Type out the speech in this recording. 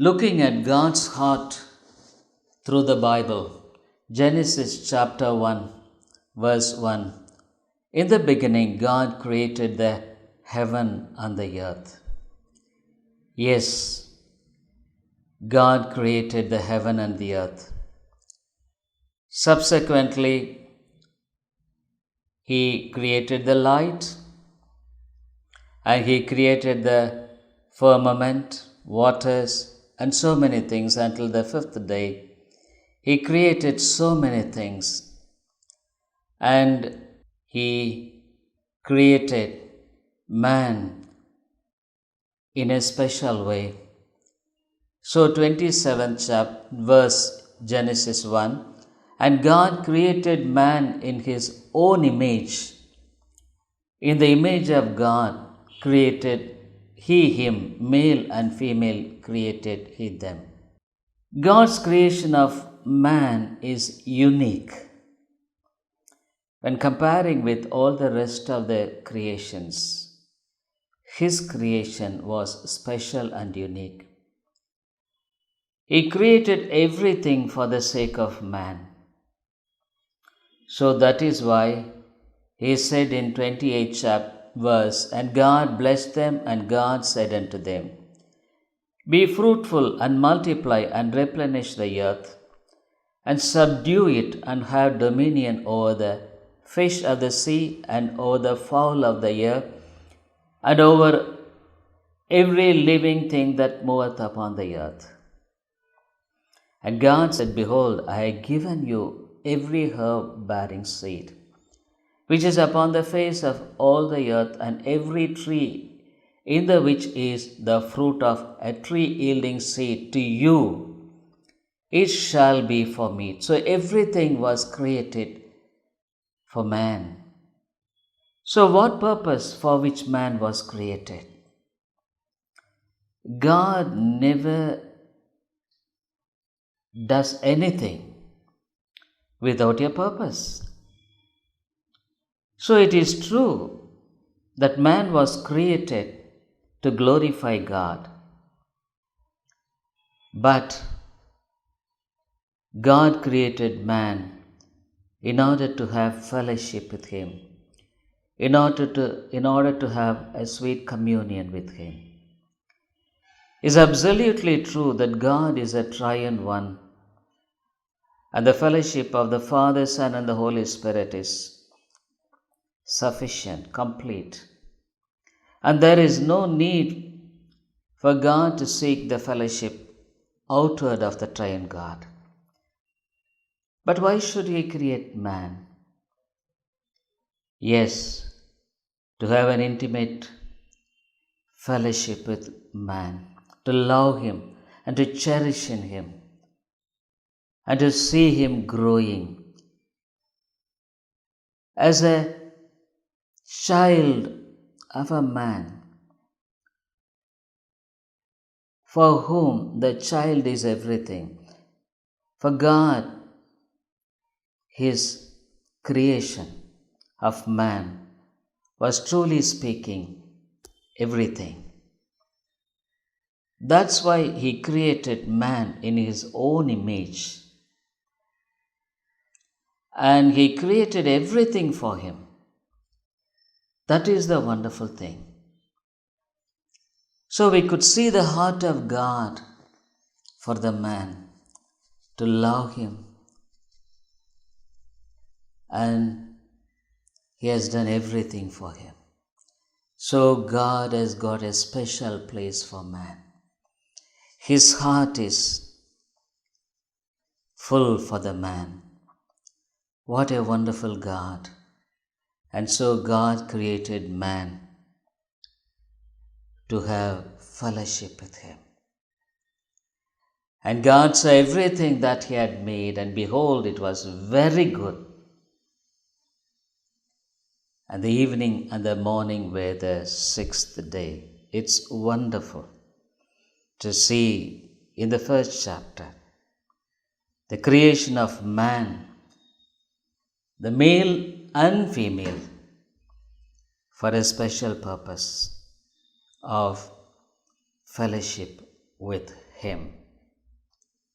Looking at God's heart through the Bible, Genesis chapter 1, verse 1. In the beginning, God created the heaven and the earth. Yes, God created the heaven and the earth. Subsequently, He created the light and He created the firmament, waters, and so many things until the fifth day. He created so many things and He created man in a special way. So 27th verse Genesis 1, and God created man in His own image. In the image of God created He him, male and female created He them. God's creation of man is unique. When comparing with all the rest of the creations, His creation was special and unique. He created everything for the sake of man. So that is why He said in 28th verse, and God blessed them, and God said unto them, be fruitful and multiply and replenish the earth, and subdue it, and have dominion over the fish of the sea, and over the fowl of the air, and over every living thing that moveth upon the earth. And God said, behold, I have given you every herb bearing seed, which is upon the face of all the earth, and every tree in the which is the fruit of a tree yielding seed, to you it shall be for meat. So everything was created for man. So what purpose for which man was created? God never does anything without a purpose. So it is true that man was created to glorify God. But God created man in order to have fellowship with Him, in order to have a sweet communion with Him. It's absolutely true that God is a triune one, and the fellowship of the Father, Son, and the Holy Spirit is sufficient, complete. And there is no need for God to seek the fellowship outward of the triune God. But why should He create man? Yes, to have an intimate fellowship with man, to love him and to cherish in him, and to see him growing as a child of a man, for whom the child is everything. For God, His creation of man was truly speaking everything. That's why He created man in His own image. And He created everything for him. That is the wonderful thing. So we could see the heart of God for the man, to love him. And He has done everything for him. So God has got a special place for man. His heart is full for the man. What a wonderful God. And so God created man to have fellowship with Him. And God saw everything that He had made, and behold, it was very good. And the evening and the morning were the sixth day. It's wonderful to see in the first chapter the creation of man, the male and female, for a special purpose of fellowship with him.